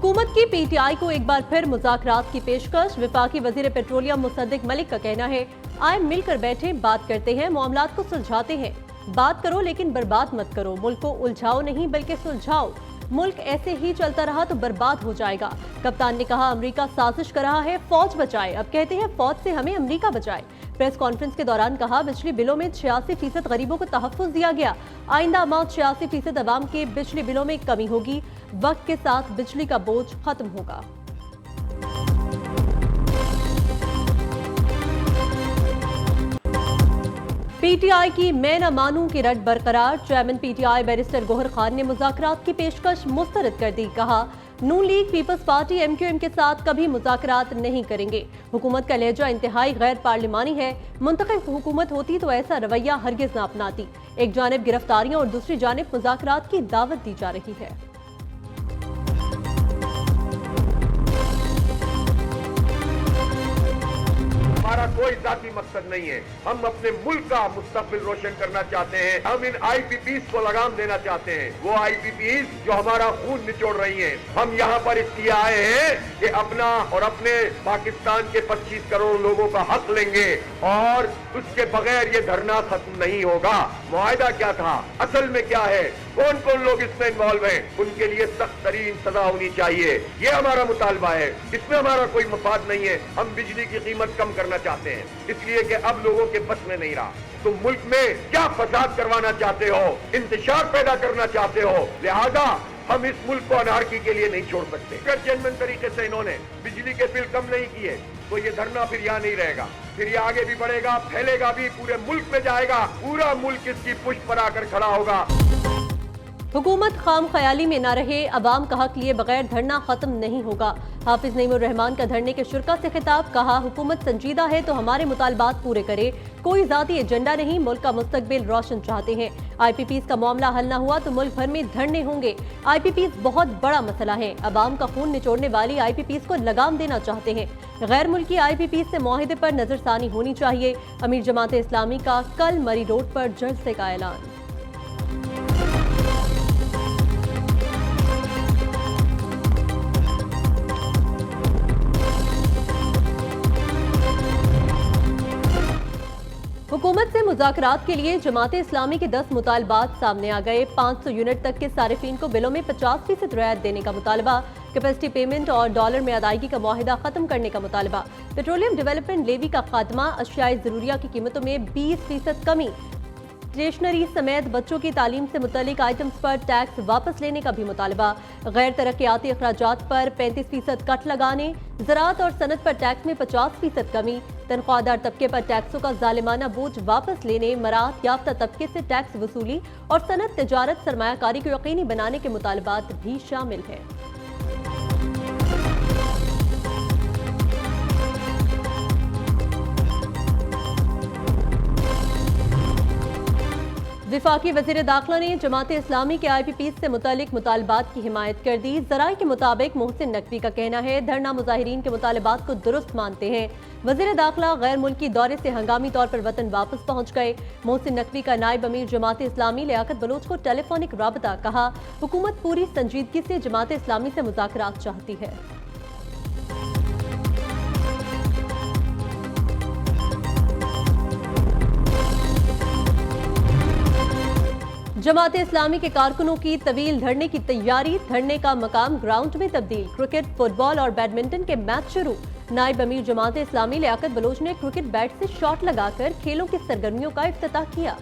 हुकूमत की पीटीआई को एक बार फिर मुज़ाकरात की पेशकश। वफाकी वजीर पेट्रोलियम मुसद्दिक मलिक का कहना है, आए मिलकर बैठे, बात करते हैं, मामलात को सुलझाते हैं। बात करो लेकिन बर्बाद मत करो, मुल्क को उलझाओ नहीं बल्कि सुलझाओ। मुल्क ऐसे ही चलता रहा तो बर्बाद हो जाएगा। कप्तान ने कहा, अमेरिका साजिश कर रहा है, फौज बचाए। अब कहते हैं फौज से हमें अमेरिका बचाए। प्रेस कॉन्फ्रेंस के दौरान कहा, बिजली बिलों में 86% गरीबों को तहफ़्फ़ुज़ दिया गया। आइंदा मौत 86% अवाम के बिजली बिलों में कमी होगी। वक्त के साथ बिजली का बोझ खत्म होगा। पीटीआई की मैं न मानूं की रट बरकरार। Chairman PTI barrister Gohar Khan ने मुज़ाकरात की पेशकश मुस्तरद कर दी। कहा, नून लीग पीपल्स पार्टी एमक्यूएम के साथ कभी मुज़ाकरात नहीं करेंगे। हुकूमत का लहजा इंतहाई गैर पार्लिमानी है। मुंतखब हुकूमत होती तो ऐसा रवैया हरगिज न अपनाती। एक जानिब गिरफ्तारियां और दूसरी जानिब मुज़ाकरात की दावत दी जा रही है। हमारा कोई जाती मकसद नहीं है। हम अपने मुल्क का मुस्तकबिल रोशन करना चाहते हैं। हम इन आईपीपीज को लगाम देना चाहते हैं। वो आईपीपीज जो हमारा खून निचोड़ रही हैं। हम यहाँ पर इसलिए आए हैं कि अपना और अपने पाकिस्तान के 25 करोड़ लोगों का हक लेंगे और उसके बगैर ये धरना खत्म नहीं होगा। मुआहदा क्या था, असल में क्या है, कौन कौन लोग इसमें इन्वॉल्व हैं, उनके लिए सख्त तरीन सजा होनी चाहिए। ये हमारा मुतालबा है। इसमें हमारा कोई मफाद नहीं है। हम बिजली की कीमत कम करना चाहते हैं इसलिए कि अब लोगों के बस में नहीं रहा। तुम मुल्क में क्या फसाद करवाना चाहते हो, इंतशार पैदा करना चाहते हो, लिहाजा हम इस मुल्क को अनारकी के लिए नहीं छोड़ सकते। अगर जेन्युइन तरीके से इन्होंने बिजली के बिल कम नहीं किए तो ये धरना फिर यहाँ नहीं रहेगा, फिर ये आगे भी बढ़ेगा, फैलेगा भी, पूरे मुल्क में जाएगा, पूरा मुल्क इसकी पुष्ट पर आकर खड़ा होगा। हुकूमत खाम ख्याली में न रहे, अवाम का हक लिए बगैर धरना खत्म नहीं होगा। हाफिज नईमुर रहमान का धरने के शुरा से खिताब। कहा, हुकूमत संजीदा है तो हमारे मुतालबात पूरे करे, कोई जाती एजेंडा नहीं, मुल्क का मुस्तकबिल रोशन चाहते हैं। आईपीपीज का मामला हल न हुआ तो मुल्क भर में धरने होंगे। आईपीपीज बहुत बड़ा मसला है। अवाम का खून निचोड़ने वाली आईपीपीज को लगाम देना चाहते हैं। गैर मुल्की आईपीपीज से मुआहिदे पर नजरसानी होनी चाहिए। अमीर जमात इस्लामी का कल मरी रोड पर जलसे का ऐलान। हुकूमत से मुज़ाकरात के लिए जमात इस्लामी के 10 मुतालबात सामने आ गए। 500 यूनिट तक के सारिफीन को बिलों में 50% रियायत देने का मुतालबा, कैपेसिटी पेमेंट और डॉलर में अदायगी का मुआहिदा खत्म करने का मुतालबा, पेट्रोलियम डेवलपमेंट लेवी का खात्मा, अशियाए ज़रूरिया की कीमतों में 20% कमी, स्टेशनरी समेत बच्चों की तालीम से मुतल्लिक आइटम्स पर टैक्स वापस लेने का भी मुतालबा, गैर तरक्याती अखराजात पर 35% कट लगाने, ज़राअत और सनत पर टैक्स में 50% कमी, तनख्वाहदार तबके पर टैक्सों का जालिमाना बोझ वापस लेने, मरात याफ्ता तबके से टैक्स वसूली और सनत, तिजारत, सरमायाकारी को यकीनी बनाने के मुतालबात भी शामिल हैं। वफाकी वज़ीर दाखिला ने जमात इस्लामी के आईपीपीज से मुतालिक मुतालबात की हिमायत कर दी। ज़राए के मुताबिक मोहसिन नकवी का कहना है, धरना मुजाहिरीन के मुतालबात को दुरुस्त मानते हैं। वज़ीर दाखिला गैर मुल्की दौरे से हंगामी तौर पर वतन वापस पहुँच गए। मोहसिन नकवी का नायब अमीर जमात इस्लामी लियाकत बलोच को टेलीफोनिक राबता। कहा, हुकूमत पूरी संजीदगी से जमात इस्लामी से मुज़ाकरात चाहती है। जमात इस्लामी के कारकुनों की तवील धरने की तैयारी, धरने का मकाम ग्राउंड में तब्दील, क्रिकेट, फुटबॉल और बैडमिंटन के मैच शुरू। नायब अमीर जमात इस्लामी लियाकत बलोच ने क्रिकेट बैट से शॉट लगाकर खेलों की सरगर्मियों का इफ्तिताह किया।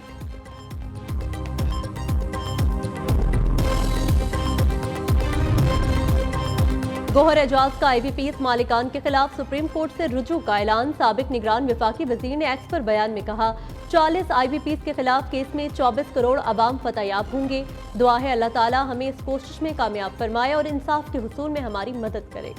गोहर एजाज का आईपीपीज मालिकान के खिलाफ सुप्रीम कोर्ट से रुजू का ऐलान। साबिक निगरान वफाकी वजीर ने एक्स पर बयान में कहा, 40 आईपीपीज के खिलाफ केस में 24 करोड़ अवाम फतहयाब होंगे। दुआ है अल्लाह ताला हमें इस कोशिश में कामयाब फरमाए और इंसाफ के हुसूल में हमारी मदद करे।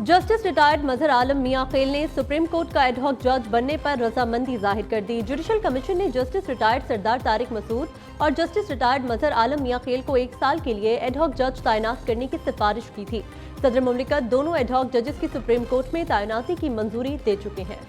जस्टिस रिटायर्ड मजहर आलम मियां खेल ने सुप्रीम कोर्ट का एडहॉक जज बनने पर रजामंदी जाहिर कर दी। जुडिशल कमीशन ने जस्टिस रिटायर्ड सरदार तारिक मसूद और जस्टिस रिटायर्ड मजहर आलम मियां खेल को 1 साल के लिए एडहॉक जज तैनात करने की सिफारिश की थी। सदर मुमलिकत दोनों एडहॉक जजेस की सुप्रीम कोर्ट में तैनाती की मंजूरी दे चुके हैं।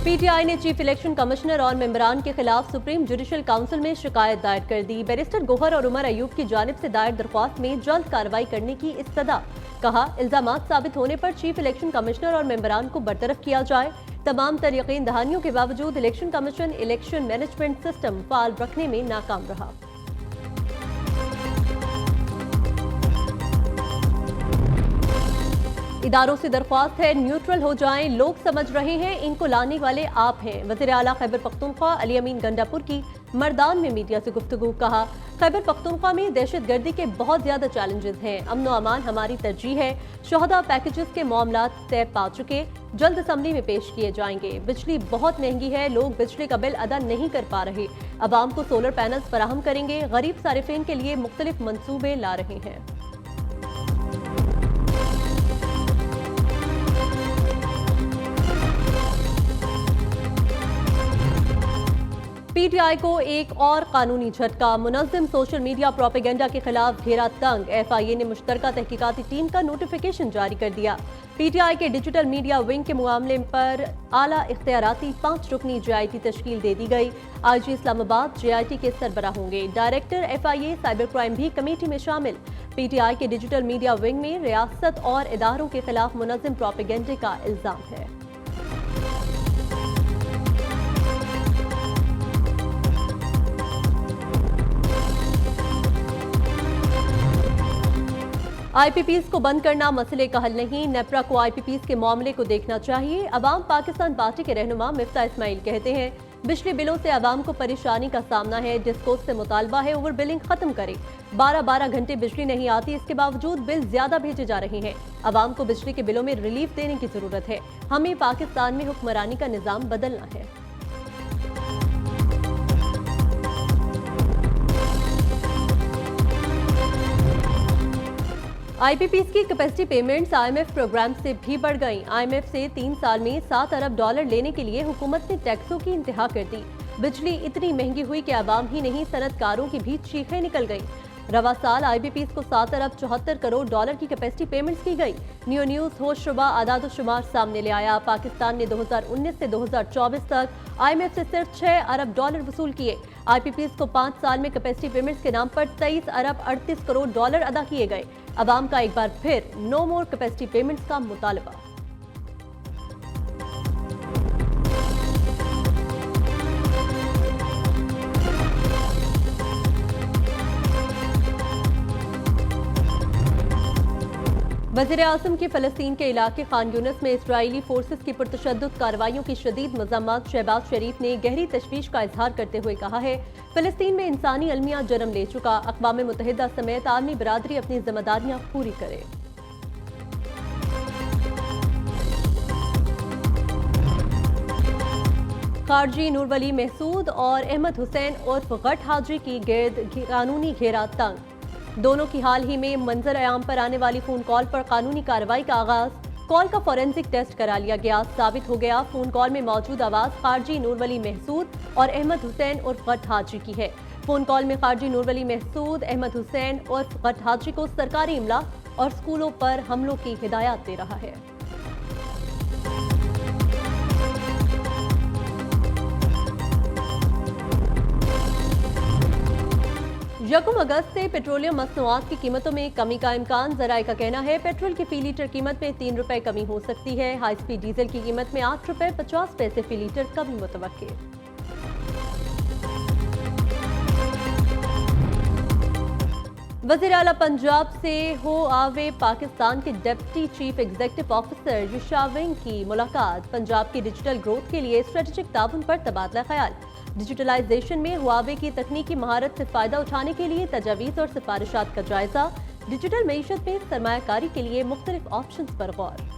पीटीआई ने चीफ इलेक्शन कमिश्नर और मेंबरान के खिलाफ सुप्रीम जुडिशल काउंसिल में शिकायत दायर कर दी। बैरिस्टर गोहर और उमर अयूब की जानिब से दायर दरख्वास्त में जल्द कार्रवाई करने की इस्तदा। कहा, इल्जामात साबित होने पर चीफ इलेक्शन कमिश्नर और मेंबरान को बरतरफ किया जाए। तमाम तर यकीन दहानियों के बावजूद election commission election management system फाल रखने में नाकाम रहा। इदारों से दरख्वास्त है, न्यूट्रल हो जाएं। लोग समझ रहे हैं इनको लाने वाले आप हैं। वज़ीर आला खैबर पख्तूनख्वा अली अमीन गंडापुर की मर्दान में मीडिया से गुफ्तगू। कहा, खैबर पख्तूनख्वा में दहशतगर्दी के बहुत ज्यादा चैलेंजेस हैं। अमन व अमान हमारी तरजीह है। शोहदा पैकेजेस के मामलात तय पा चुके, जल्द असम्बली में पेश किए जाएंगे। बिजली बहुत महंगी है, लोग बिजली का बिल अदा नहीं कर पा रहे। अवाम को सोलर पैनल्स फराहम करेंगे। गरीब सारिफीन के लिए मुख्तलिफ मंसूबे ला रहे हैं। पीटीआई को एक और कानूनी झटका। मुनज़्ज़म सोशल मीडिया प्रोपेगेंडा के खिलाफ घेरा तंग। एफआईए ने मुश्तरका तहकीकाती टीम का नोटिफिकेशन जारी कर दिया। पीटीआई के डिजिटल मीडिया विंग के मामले पर आला इख्तियाराती 5 रुकनी जेआईटी तश्कील दे दी गई। आईजी इस्लामाबाद जेआईटी के सरबराह होंगे। डायरेक्टर एफआईए साइबर क्राइम भी कमेटी में शामिल। पीटीआई के डिजिटल मीडिया विंग में रियासत और इदारों के खिलाफ मुनज़्ज़म प्रोपेगेंडे का इल्जाम है। आईपीपीज को बंद करना मसले का हल नहीं। नेपरा को आईपीपीज के मामले को देखना चाहिए। अवाम पाकिस्तान पार्टी के रहनुमा मिफ्ता इस्माइल कहते हैं, बिजली बिलों से अवाम को परेशानी का सामना है। डिस्कोस से मुतालबा है ओवर बिलिंग खत्म करे। 12-12 घंटे बिजली नहीं आती, इसके बावजूद बिल ज्यादा भेजे जा रहे हैं। अवाम को बिजली के बिलों में रिलीफ देने की जरूरत है। हमें पाकिस्तान में हुक्मरानी का निजाम बदलना है। आईपीपीज की कैपेसिटी पेमेंट्स आईएमएफ प्रोग्राम से भी बढ़ गईं। आईएमएफ से 3 साल में $7 अरब लेने के लिए हुकूमत ने टैक्सों की इंतहा कर दी। बिजली इतनी महंगी हुई कि आवाम ही नहीं, सनतकारों की भी चीखें निकल गईं। रवा साल आईपीपीज को $7 अरब 74 करोड़ की कैपेसिटी पेमेंट्स की गई। न्यू न्यूज होशरुबा आदाद शुमार सामने ले आया। पाकिस्तान ने 2019 से 2024 तक आईएमएफ से सिर्फ $6 अरब वसूल किए। आईपीपीज को 5 साल में कैपेसिटी पेमेंट्स के नाम पर $23 अरब 38 करोड़ अदा किए गए। अवाम का एक बार फिर नो मोर कैपेसिटी पेमेंट्स का मुतालबा। वज़ीर आज़म की फ़लस्तीन के इलाके खान यूनिस में इसराइली फोर्सेस की पुरतशद्दुद कार्रवाइयों की शदीद मज़म्मत। शहबाज शरीफ ने गहरी तशवीश का इजहार करते हुए कहा है, फ़लस्तीन में इंसानी अलमिया जन्म ले चुका। अक़वाम मुत्तहिदा समेत आलमी बरादरी अपनी जिम्मेदारियां पूरी करे। खारजी नूरवली महसूद और अहमद हुसैन उर्फ गट हाजी की गिर्द कानूनी घेरा तंग। दोनों की हाल ही में मंजर आयाम पर आने वाली फोन कॉल पर कानूनी कार्रवाई का आगाज। कॉल का फॉरेंसिक टेस्ट करा लिया गया। साबित हो गया फोन कॉल में मौजूद आवाज खारजी नूरवली महसूद और अहमद हुसैन उर्फ गट हाजी की है। फोन कॉल में खारजी नूरवली महसूद अहमद हुसैन उर्फ गट हाजी को सरकारी इमला और स्कूलों पर हमलों की हिदायत दे रहा है। यकम अगस्त से पेट्रोलियम मसनूआत की कीमतों में कमी का इम्कान। ज़राए का कहना है, पेट्रोल की फी लीटर कीमत में 3 रुपए कमी हो सकती है। हाई स्पीड डीजल की कीमत में 8 रुपए 50 पैसे फी लीटर कमी मुतवक्के। वज़ीर आला पंजाब से हो आवे पाकिस्तान के डिप्टी चीफ एग्जीक्यूटिव ऑफिसर युशाविंग की मुलाकात। पंजाब की डिजिटल ग्रोथ के लिए स्ट्रेटेजिक ताउन पर तबादला ख्याल। डिजिटलाइजेशन में हुआवे की तकनीकी महारत से फायदा उठाने के लिए तजावीज़ और सिफारिशात का जायजा। डिजिटल मईशत में सरमायाकारी के लिए मुख्तलिफ ऑप्शंस पर गौर।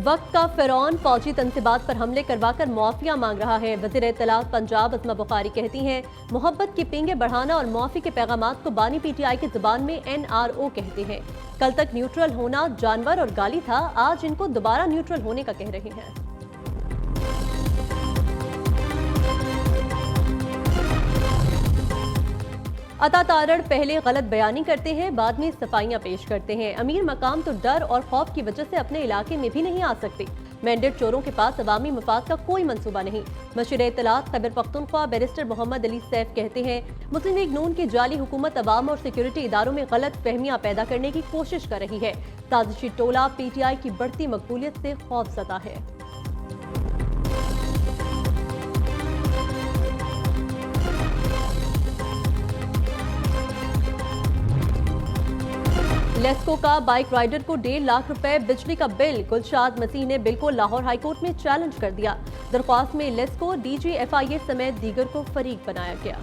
वक्त का फिरौन फौजी तनसीबात पर हमले करवाकर मुआफिया मांग रहा है। वज़ीर इत्तलात पंजाब अज़मा बुखारी कहती हैं, मोहब्बत की पींगे बढ़ाना और मुआफी के पैगामात को बानी पीटीआई की जुबान में NRO कहते हैं। कल तक न्यूट्रल होना जानवर और गाली था, आज इनको दोबारा न्यूट्रल होने का कह रहे हैं। अता तारड़ पहले गलत बयानी करते हैं, बाद में सफाइयां पेश करते हैं। अमीर मकाम तो डर और खौफ की वजह से अपने इलाके में भी नहीं आ सकते। मैंडेट चोरों के पास अवामी मफाद का कोई मंसूबा नहीं। मशीर इत्तलात खैबर पख्तूनख्वा बैरिस्टर मोहम्मद अली सैफ कहते हैं, मुस्लिम लीग नून की जाली हुकूमत अवाम और सिक्योरिटी इदारों में गलत फहमियां पैदा करने की कोशिश कर रही है। साजिशी टोला PTI की बढ़ती मकबूलियत से खौफजदा है। लेस्को का बाइक राइडर को 1.5 लाख रुपए बिजली का बिल। गुलशाद मसीह ने बिल को लाहौर हाईकोर्ट में चैलेंज कर दिया। दरख्वास्त में लेस्को, DG FIA समेत दीगर को फरीक बनाया गया।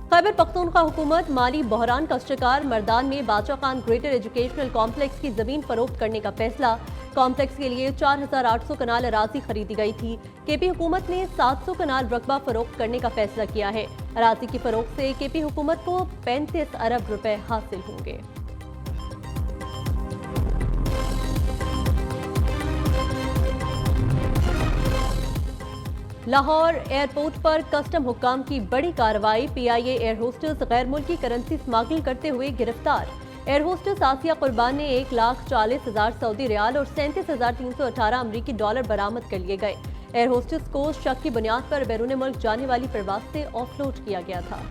खैबर पख्तूनख्वा हुकूमत माली बहरान का शिकार। मर्दान में बादशाह खान ग्रेटर एजुकेशनल कॉम्प्लेक्स की जमीन फरोख्त करने का फैसला। कॉम्प्लेक्स के लिए 4800 कनाल अराजी खरीदी गई थी। KP हुकूमत ने 700 कनाल रकबा फरोख्त करने का फैसला किया है। अराजी की फरोख्त से KP हुकूमत को 35 अरब रुपए हासिल होंगे। लाहौर एयरपोर्ट पर कस्टम हुक्काम की बड़ी कार्रवाई। PIA एयर होस्टेस गैर मुल्की करेंसी स्मगलिंग करते हुए गिरफ्तार। एयर होस्टेस आसिया कुर्बान ने 1,40,000 सऊदी रियाल और 37,318 अमरीकी डॉलर बरामद कर लिए गए। एयर होस्टेस को शक की बुनियाद पर बैरून मुल्क जाने वाली परवाज से ऑफलोड किया गया था।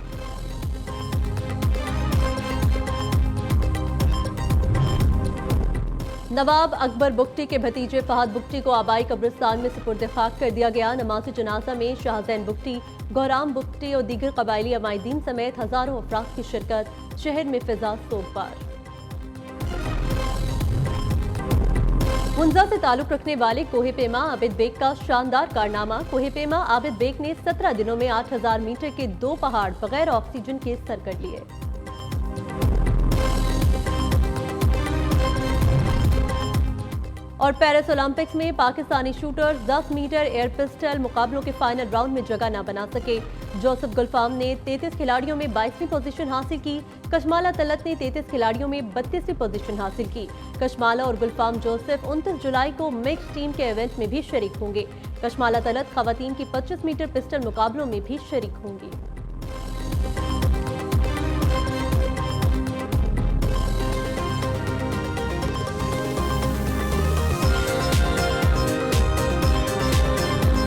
नवाब अकबर बुगटी के भतीजे फहद बुगटी को आबाई कब्रिस्तान में सुपुर्द खाक कर दिया गया। नमाज जनाजा में शाहजैन बुगटी, गौराम बुगटी और दीगर कबायली अमायदीन समेत हजारों अफराद की शिरकत। शहर में फिजा सोगवार। हुंजा से ताल्लुक रखने वाले कोहे पेमा आबिद बेग का शानदार कारनामा। कोहे पेमा आबिद बेग ने 17 दिनों में 8000 मीटर के 2 पहाड़ बगैर ऑक्सीजन के सर कर लिए। और पेरिस ओलंपिक्स में Pakistani shooters 10 metre air pistol मुकाबलों के फाइनल राउंड में जगह न बना सके। जोसेफ गुलफाम ने 33 खिलाड़ियों में 22वीं पोजीशन हासिल की। कशमाला तलत ने 33 खिलाड़ियों में 32वीं पोजीशन हासिल की। कशमाला और गुलफाम जोसेफ 29 जुलाई को मिक्स टीम के इवेंट में भी शरीक होंगे। कशमाला तलत खवातीन की 25 मीटर पिस्टल मुकाबलों में भी शरीक होंगी।